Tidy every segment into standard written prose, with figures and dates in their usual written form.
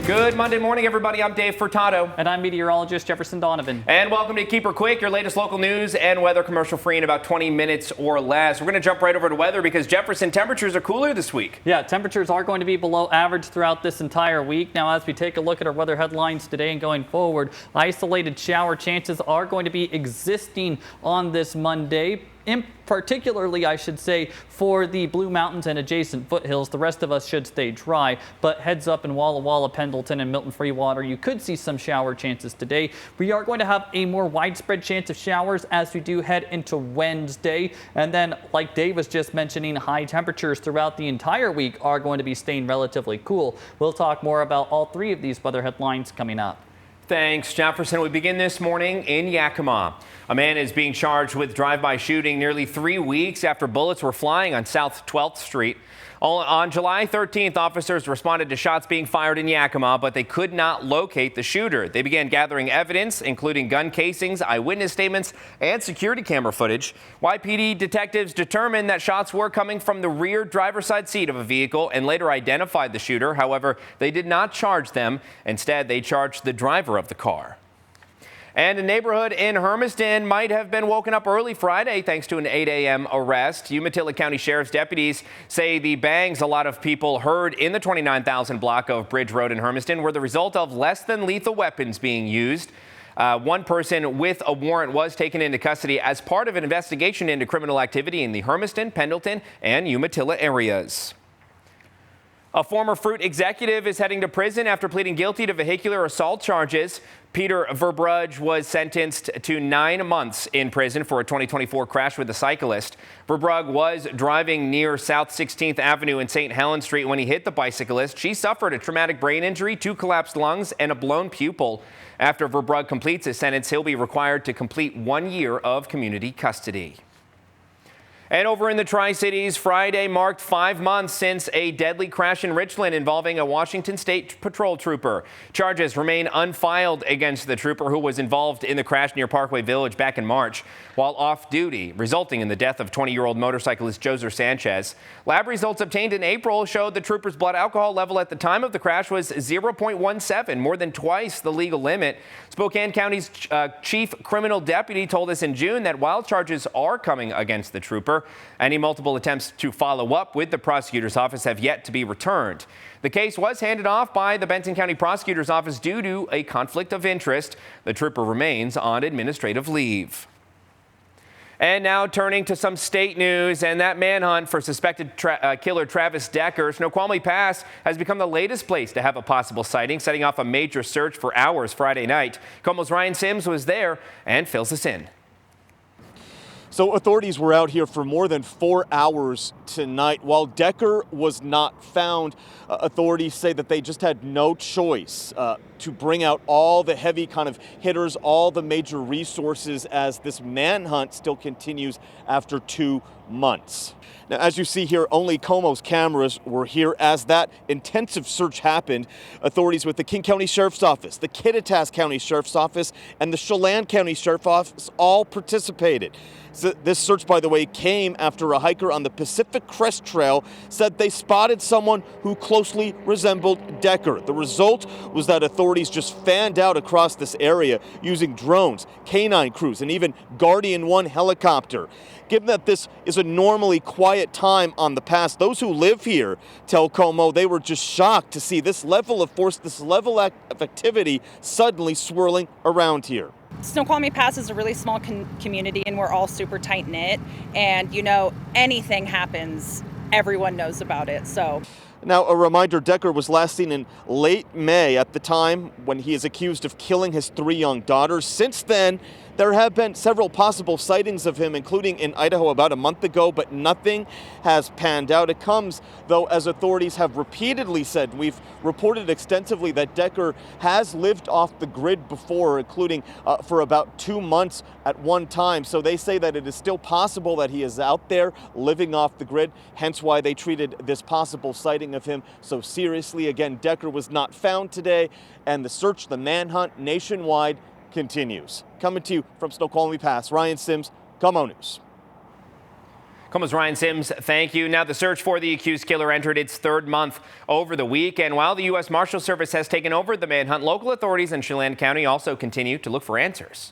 Good Monday morning, everybody. I'm Dave Furtado. And I'm meteorologist Jefferson Donovan. And welcome to Keep Her Quick, your latest local news and weather commercial free in about 20 minutes or less. We're going to jump right over to weather because Jefferson temperatures are cooler this week. Yeah, temperatures are going to be below average throughout this entire week. Now, as we take a look at our weather headlines today and going forward, isolated shower chances are going to be existing on this Monday. Particularly, I should say, for the Blue Mountains and adjacent foothills. The rest of us should stay dry, but heads up in Walla Walla, Pendleton, and Milton Freewater, you could see some shower chances today. We are going to have a more widespread chance of showers as we do head into Wednesday. And then, like Dave was just mentioning, high temperatures throughout the entire week are going to be staying relatively cool. We'll talk more about all three of these weather headlines coming up. Thanks, Jefferson. We begin this morning in Yakima. A man is being charged with drive-by shooting nearly 3 weeks after bullets were flying on South 12th Street. On July 13th, officers responded to shots being fired in Yakima, but they could not locate the shooter. They began gathering evidence, including gun casings, eyewitness statements, and security camera footage. YPD detectives determined that shots were coming from the rear driver's side seat of a vehicle and later identified the shooter. However, they did not charge them. Instead, they charged the driver of the car. And a neighborhood in Hermiston might have been woken up early Friday thanks to an 8 a.m. arrest. Umatilla County Sheriff's deputies say the bangs a lot of people heard in the 29,000 block of Bridge Road in Hermiston were the result of less than lethal weapons being used. One person with a warrant was taken into custody as part of an investigation into criminal activity in the Hermiston, Pendleton, and Umatilla areas. A former fruit executive is heading to prison after pleading guilty to vehicular assault charges. Peter Verbrugge was sentenced to 9 months in prison for a 2024 crash with a cyclist. Verbrugge was driving near South 16th Avenue and St. Helens Street when he hit the bicyclist. She suffered a traumatic brain injury, 2 collapsed lungs, and a blown pupil. After Verbrugge completes his sentence, he'll be required to complete 1 year of community custody. And over in the Tri-Cities, Friday marked 5 months since a deadly crash in Richland involving a Washington State Patrol trooper. Charges remain unfiled against the trooper who was involved in the crash near Parkway Village back in March while off duty, resulting in the death of 20-year-old motorcyclist Jhoser Sanchez. Lab results obtained in April showed the trooper's blood alcohol level at the time of the crash was 0.17, more than twice the legal limit. Spokane County's chief criminal deputy told us in June that while charges are coming against the trooper, any multiple attempts to follow up with the prosecutor's office have yet to be returned. The case was handed off by the Benton County prosecutor's office due to a conflict of interest. The trooper remains on administrative leave. And now turning to some state news and that manhunt for suspected killer Travis Decker. Snoqualmie Pass has become the latest place to have a possible sighting, setting off a major search for hours Friday night. KOMO's Ryan Sims was there and fills us in. So authorities were out here for more than 4 hours tonight. While Decker was not found, authorities say that they just had no choice to bring out all the heavy kind of hitters, all the major resources as this manhunt still continues after 2 months. Now, as you see here, only KOMO's cameras were here as that intensive search happened. Authorities with the King County Sheriff's Office, the Kittitas County Sheriff's Office, and the Chelan County Sheriff's Office all participated. So this search, by the way, came after a hiker on the Pacific Crest Trail said they spotted someone who closely resembled Decker. The result was that authorities just fanned out across this area using drones, canine crews, and even Guardian 1 helicopter. Given that this is a normally quiet time on the pass, those who live here tell KOMO they were just shocked to see this level of force, this level of activity suddenly swirling around here. Snoqualmie Pass is a really small community and we're all super tight knit, and you know, anything happens, everyone knows about it. So now, a reminder, Decker was last seen in late May at the time when he is accused of killing his 3 young daughters. Since then, there have been several possible sightings of him, including in Idaho about a month ago, but nothing has panned out. It comes, though, as authorities have repeatedly said, we've reported extensively that Decker has lived off the grid before, including for about 2 months at one time. So they say that it is still possible that he is out there living off the grid, hence why they treated this possible sighting of him so seriously. Again, Decker was not found today, and the search, the manhunt nationwide, continues. Coming to you from Snoqualmie Pass, Ryan Sims, KOMO News. KOMO's Ryan Sims, thank you. Now, the search for the accused killer entered its third month over the weekend. While the U.S. Marshal Service has taken over the manhunt, local authorities in Chelan County also continue to look for answers.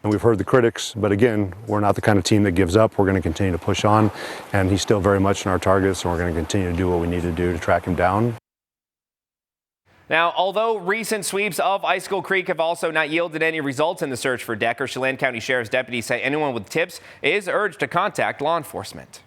And we've heard the critics, but again, we're not the kind of team that gives up. We're going to continue to push on, and he's still very much in our targets, and we're going to continue to do what we need to do to track him down. Now, although recent sweeps of Icicle Creek have also not yielded any results in the search for Decker, Chelan County Sheriff's deputies say anyone with tips is urged to contact law enforcement.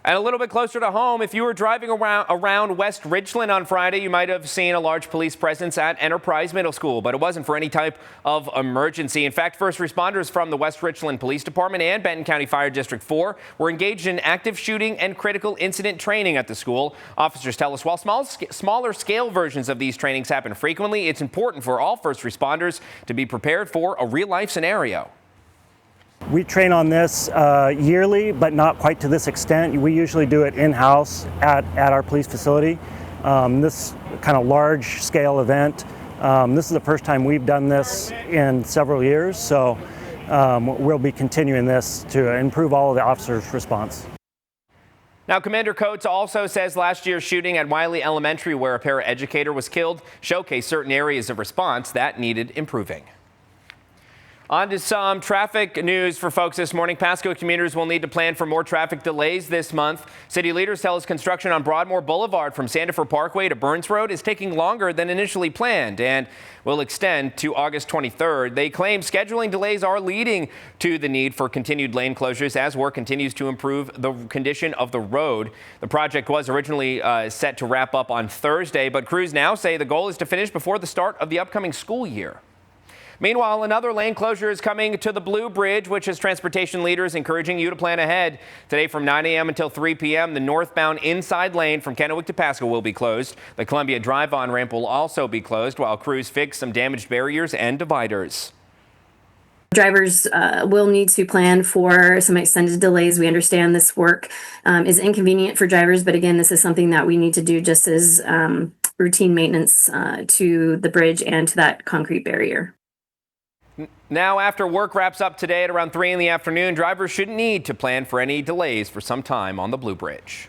And a little bit closer to home, if you were driving around West Richland on Friday, you might have seen a large police presence at Enterprise Middle School, but it wasn't for any type of emergency. In fact, first responders from the West Richland Police Department and Benton County Fire District 4 were engaged in active shooting and critical incident training at the school. Officers tell us while smaller scale versions of these trainings happen frequently, it's important for all first responders to be prepared for a real-life scenario. We train on this yearly, but not quite to this extent. We usually do it in-house at our police facility. This kind of large-scale event, this is the first time we've done this in several years, so we'll be continuing this to improve all of the officers' response. Now, Commander Coates also says last year's shooting at Wiley Elementary, where a paraeducator was killed, showcased certain areas of response that needed improving. On to some traffic news for folks this morning. Pasco commuters will need to plan for more traffic delays this month. City leaders tell us construction on Broadmoor Boulevard from Sandifer Parkway to Burns Road is taking longer than initially planned and will extend to August 23rd. They claim scheduling delays are leading to the need for continued lane closures as work continues to improve the condition of the road. The project was originally set to wrap up on Thursday, but crews now say the goal is to finish before the start of the upcoming school year. Meanwhile, another lane closure is coming to the Blue Bridge, which has transportation leaders encouraging you to plan ahead. Today from 9 a.m. until 3 p.m., the northbound inside lane from Kennewick to Pasco will be closed. The Columbia Drive on-ramp will also be closed while crews fix some damaged barriers and dividers. Drivers will need to plan for some extended delays. We understand this work is inconvenient for drivers, but again, this is something that we need to do just as routine maintenance to the bridge and to that concrete barrier. Now, after work wraps up today at around 3 in the afternoon, drivers shouldn't need to plan for any delays for some time on the Blue Bridge.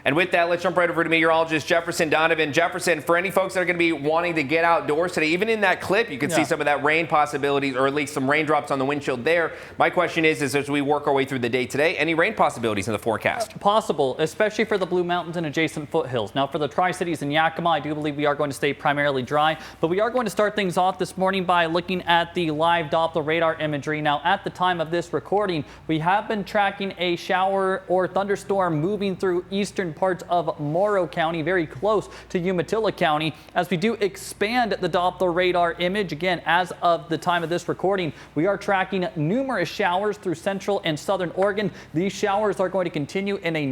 And with that, let's jump right over to meteorologist Jefferson Donovan. Jefferson, for any folks that are going to be wanting to get outdoors today, even in that clip, you can see some of that rain possibilities, or at least some raindrops on the windshield there. My question is as we work our way through the day today, any rain possibilities in the forecast? Possible, especially for the Blue Mountains and adjacent foothills. Now, for the Tri-Cities and Yakima, I do believe we are going to stay primarily dry, but we are going to start things off this morning by looking at the live Doppler radar imagery. Now, at the time of this recording, we have been tracking a shower or thunderstorm moving through eastern parts of Morrow County, very close to Umatilla County. As we do expand the Doppler radar image, again, as of the time of this recording, we are tracking numerous showers through central and southern Oregon. These showers are going to continue in a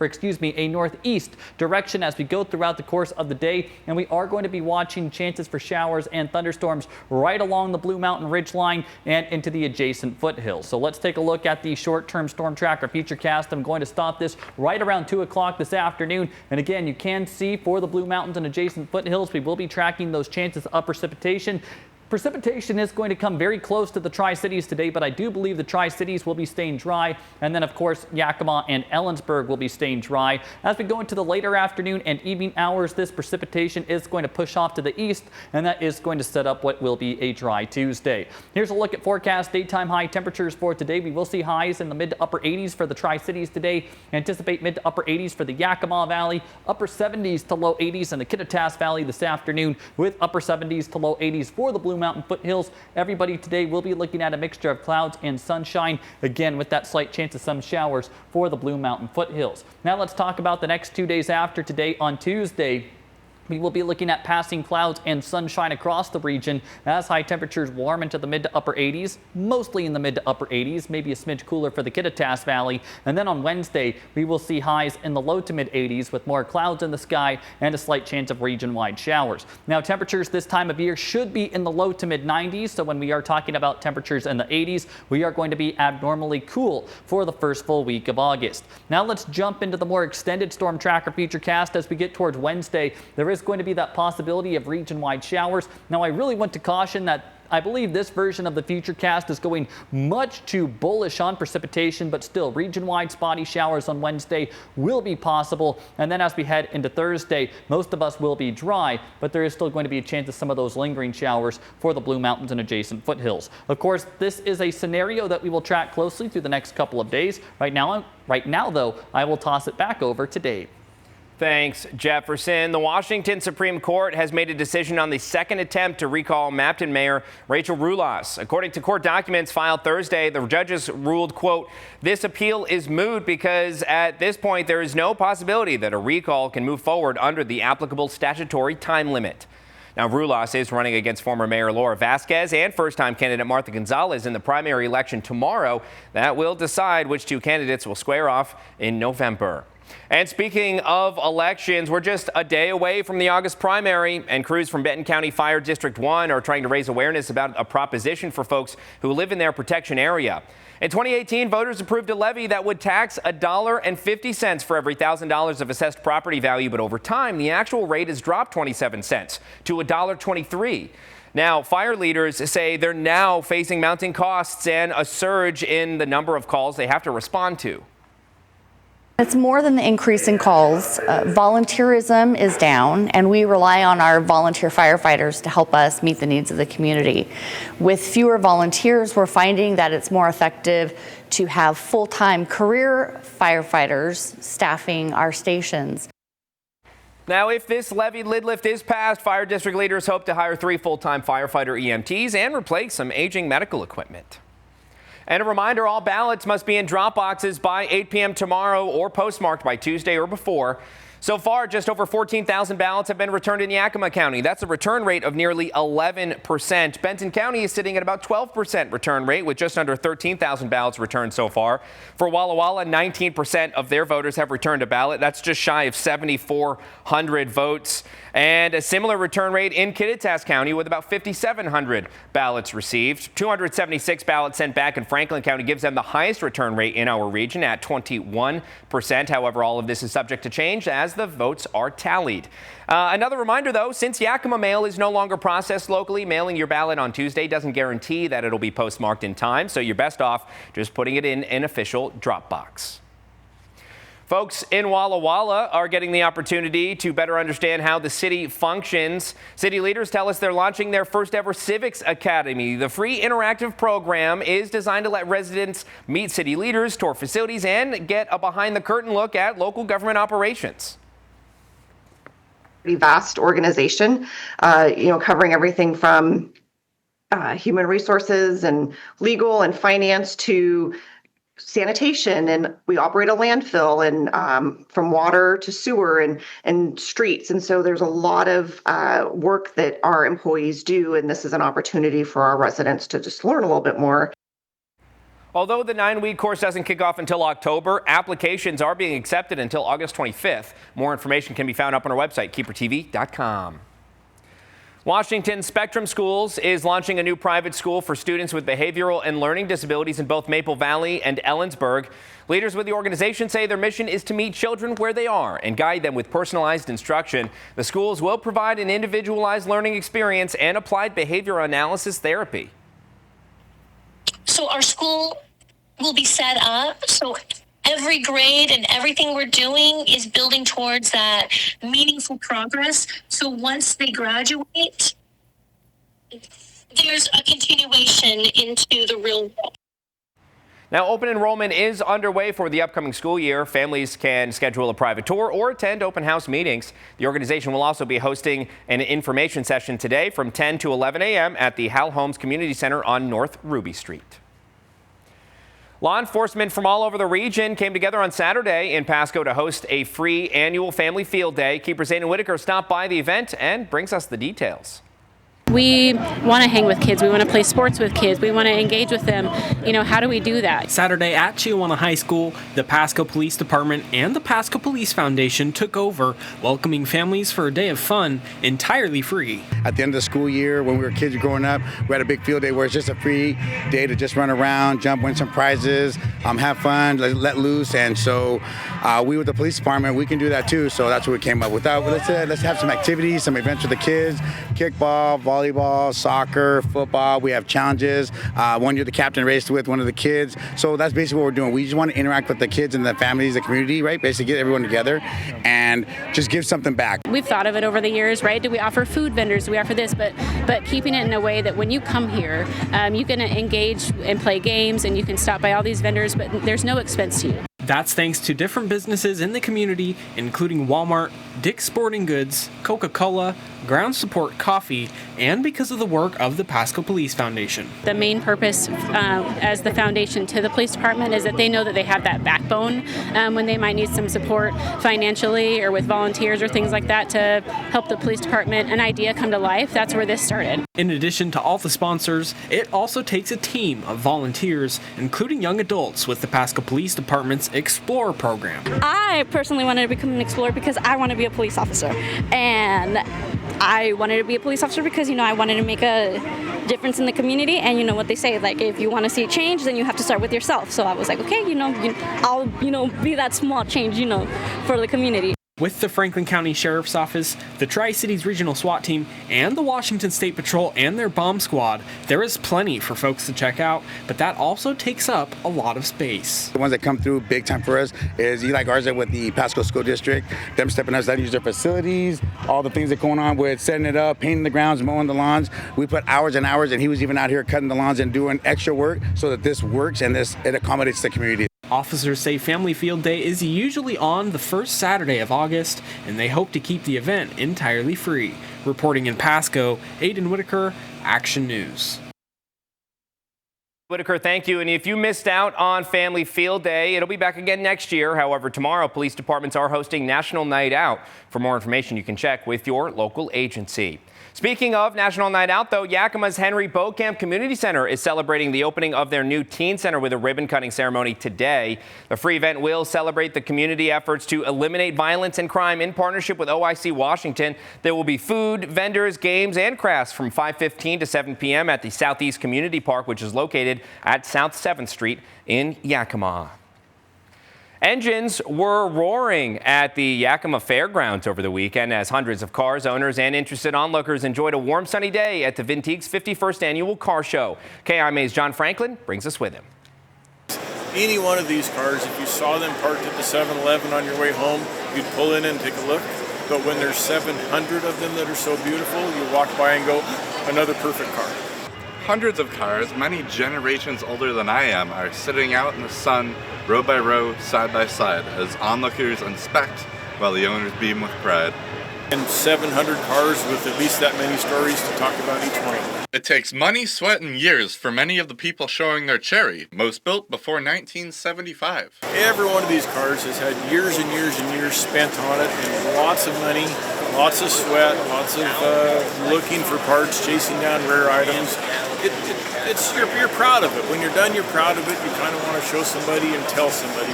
a northeast direction as we go throughout the course of the day, and we are going to be watching chances for showers and thunderstorms right along the Blue Mountain Ridge line and into the adjacent foothills. So let's take a look at the short-term storm tracker futurecast. I'm going to stop this right around 2 o'clock this afternoon, and again, you can see for the Blue Mountains and adjacent foothills, we will be tracking those chances of precipitation. Precipitation is going to come very close to the Tri-Cities today, but I do believe the Tri-Cities will be staying dry. And then, of course, Yakima and Ellensburg will be staying dry. As we go into the later afternoon and evening hours, this precipitation is going to push off to the east, and that is going to set up what will be a dry Tuesday. Here's a look at forecast daytime high temperatures for today. We will see highs in the mid to upper 80s for the Tri-Cities today. Anticipate mid to upper 80s for the Yakima Valley, upper 70s to low 80s in the Kittitas Valley this afternoon, with upper 70s to low 80s for the Blue Mountain foothills. Everybody today will be looking at a mixture of clouds and sunshine, again with that slight chance of some showers for the Blue Mountain foothills. Now let's talk about the next 2 days after today. On Tuesday, we will be looking at passing clouds and sunshine across the region as high temperatures warm into the mid to upper 80s, mostly in the mid to upper 80s, maybe a smidge cooler for the Kittitas Valley. And then on Wednesday, we will see highs in the low to mid 80s with more clouds in the sky and a slight chance of region-wide showers. Now, temperatures this time of year should be in the low to mid 90s. So when we are talking about temperatures in the 80s, we are going to be abnormally cool for the first full week of August. Now let's jump into the more extended storm tracker futurecast as we get towards Wednesday. There is going to be that possibility of region-wide showers. Now, I really want to caution that I believe this version of the futurecast is going much too bullish on precipitation, but still region-wide spotty showers on Wednesday will be possible. And then as we head into Thursday, most of us will be dry, but there is still going to be a chance of some of those lingering showers for the Blue Mountains and adjacent foothills. Of course, this is a scenario that we will track closely through the next couple of days. Right now, though, I will toss it back over to Dave. Thanks, Jefferson. The Washington Supreme Court has made a decision on the second attempt to recall Mapton Mayor Rachel Rulas. According to court documents filed Thursday, the judges ruled, quote, "This appeal is moot because at this point there is no possibility that a recall can move forward under the applicable statutory time limit." Now, Rulas is running against former Mayor Laura Vasquez and first-time candidate Martha Gonzalez in the primary election tomorrow. That will decide which two candidates will square off in November. And speaking of elections, we're just a day away from the August primary, and crews from Benton County Fire District 1 are trying to raise awareness about a proposition for folks who live in their protection area. In 2018, voters approved a levy that would tax $1.50 for every $1,000 of assessed property value, but over time, the actual rate has dropped 27 cents to $1.23. Now, fire leaders say they're now facing mounting costs and a surge in the number of calls they have to respond to. It's more than the increase in calls. Volunteerism is down, and we rely on our volunteer firefighters to help us meet the needs of the community. With fewer volunteers, we're finding that it's more effective to have full-time career firefighters staffing our stations. Now, if this levy lid lift is passed, fire district leaders hope to hire 3 full-time firefighter EMTs and replace some aging medical equipment. And a reminder, all ballots must be in drop boxes by 8 p.m. tomorrow or postmarked by Tuesday or before. So far, just over 14,000 ballots have been returned in Yakima County. That's a return rate of nearly 11%. Benton County is sitting at about 12% return rate with just under 13,000 ballots returned so far. For Walla Walla, 19% of their voters have returned a ballot. That's just shy of 7,400 votes. And a similar return rate in Kittitas County with about 5,700 ballots received. 276 ballots sent back in Franklin County gives them the highest return rate in our region at 21%. However, all of this is subject to change as the votes are tallied. Another reminder, though, since Yakima mail is no longer processed locally, mailing your ballot on Tuesday doesn't guarantee that it'll be postmarked in time, so you're best off just putting it in an official drop box. Folks in Walla Walla are getting the opportunity to better understand how the city functions. City leaders tell us they're launching their first ever Civics Academy. The free interactive program is designed to let residents meet city leaders, tour facilities, and get a behind the curtain look at local government operations. Pretty vast organization, covering everything from human resources and legal and finance to sanitation, and we operate a landfill, and from water to sewer and streets. And so there's a lot of work that our employees do, and this is an opportunity for our residents to just learn a little bit more. Although the 9-week course doesn't kick off until October, applications are being accepted until August 25th. More information can be found up on our website, KEPRTV.com. Washington Spectrum Schools is launching a new private school for students with behavioral and learning disabilities in both Maple Valley and Ellensburg. Leaders with the organization say their mission is to meet children where they are and guide them with personalized instruction. The schools will provide an individualized learning experience and applied behavior analysis therapy. So our school will be set up so every grade and everything we're doing is building towards that meaningful progress. So once they graduate, there's a continuation into the real world. Now, open enrollment is underway for the upcoming school year. Families can schedule a private tour or attend open house meetings. The organization will also be hosting an information session today from 10 to 11 a.m. at the Hal Holmes Community Center on North Ruby Street. Law enforcement from all over the region came together on Saturday in Pasco to host a free annual family field day. Keeper Zayna Whitaker stopped by the event and brings us the details. We want to hang with kids. We want to play sports with kids. We want to engage with them. How do we do that? Saturday at Chihuahua High School, the Pasco Police Department and the Pasco Police Foundation took over, welcoming families for a day of fun, entirely free. At the end of the school year, when we were kids growing up, we had a big field day where it's just a free day to just run around, jump, win some prizes, have fun, let loose. And so we with the police department, we can do that too. So that's what we came up with. Let's have some activities, some events for the kids, kickball, volleyball, volleyball, soccer, football. We have challenges. One year the captain raced with one of the kids. So that's basically what we're doing. We just want to interact with the kids and the families, the community, right? Basically get everyone together and just give something back. We've thought of it over the years, right? Do we offer food vendors? Do we offer this? But keeping it in a way that when you come here, you can engage and play games, and you can stop by all these vendors, but there's no expense to you. That's thanks to different businesses in the community, including Walmart, Dick's Sporting Goods, Coca-Cola, Ground Support Coffee, and because of the work of the Pasco Police Foundation. The main purpose as the foundation to the police department is that they know that they have that backbone when they might need some support financially or with volunteers or things like that to help the police department, an idea come to life. That's where this started. In addition to all the sponsors, it also takes a team of volunteers, including young adults, with the Pasco Police Department's Explore program. I personally wanted to become an explorer because I want to be a police officer, and I wanted to be a police officer because, I wanted to make a difference in the community. And you know what they say, like, if you want to see a change, then you have to start with yourself. So I was like, okay, I'll be that small change, for the community. With the Franklin County Sheriff's Office, the Tri-Cities Regional SWAT Team, and the Washington State Patrol and their bomb squad, there is plenty for folks to check out, but that also takes up a lot of space. The ones that come through big time for us is Eli Garza with the Pasco School District, them stepping us out to use their facilities, all the things that are going on with setting it up, painting the grounds, mowing the lawns. We put hours and hours, and he was even out here cutting the lawns and doing extra work so that this works and it accommodates the community. Officers say Family Field Day is usually on the first Saturday of August, and they hope to keep the event entirely free. Reporting in Pasco, Aiden Whitaker, Action News. Whitaker, thank you. And if you missed out on Family Field Day, it'll be back again next year. However, tomorrow, police departments are hosting National Night Out. For more information, you can check with your local agency. Speaking of National Night Out, though, Yakima's Henry Beaucamp Community Center is celebrating the opening of their new teen center with a ribbon-cutting ceremony today. The free event will celebrate the community efforts to eliminate violence and crime in partnership with OIC Washington. There will be food, vendors, games, and crafts from 5:15 to 7 p.m. at the Southeast Community Park, which is located at South 7th Street in Yakima. Engines were roaring at the Yakima Fairgrounds over the weekend as hundreds of cars, owners, and interested onlookers enjoyed a warm, sunny day at the Vintique's 51st Annual Car Show. KIMA's John Franklin brings us with him. Any one of these cars, if you saw them parked at the 7-Eleven on your way home, you'd pull in and take a look. But when there's 700 of them that are so beautiful, you walk by and go, another perfect car. Hundreds of cars, many generations older than I am, are sitting out in the sun, row by row, side by side, as onlookers inspect while the owners beam with pride. And 700 cars with at least that many stories to talk about each one of them. It takes money, sweat, and years for many of the people showing their cherry, most built before 1975. Every one of these cars has had years and years and years spent on it, and lots of money, lots of sweat, lots of looking for parts, chasing down rare items. You're proud of it. When you're done, you're proud of it. You kind of want to show somebody and tell somebody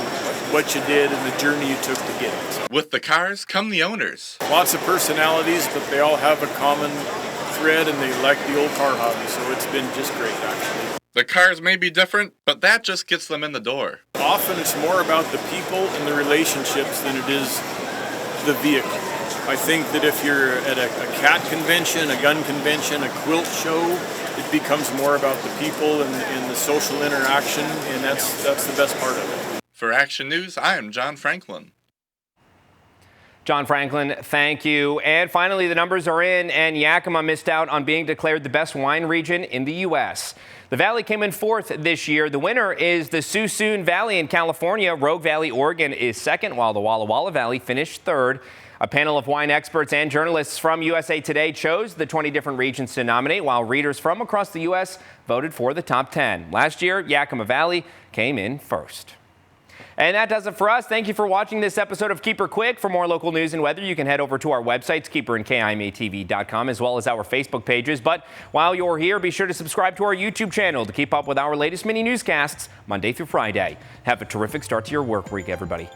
what you did and the journey you took to get it. With the cars come the owners. Lots of personalities, but they all have a common thread, and they like the old car hobby, so it's been just great, actually. The cars may be different, but that just gets them in the door. Often it's more about the people and the relationships than it is the vehicle. I think that if you're at a cat convention, a gun convention, a quilt show, it becomes more about the people and the social interaction, and that's the best part of it. For Action News, I am John Franklin. John Franklin, thank you. And finally, the numbers are in, and Yakima missed out on being declared the best wine region in the U.S. The Valley came in fourth this year. The winner is the Suisun Valley in California. Rogue Valley, Oregon is second, while the Walla Walla Valley finished third. A panel of wine experts and journalists from USA Today chose the 20 different regions to nominate, while readers from across the U.S. voted for the top 10. Last year, Yakima Valley came in first. And that does it for us. Thank you for watching this episode of Keep Her Quick. For more local news and weather, you can head over to our websites, keeperandkimatv.com, as well as our Facebook pages. But while you're here, be sure to subscribe to our YouTube channel to keep up with our latest mini newscasts Monday through Friday. Have a terrific start to your work week, everybody.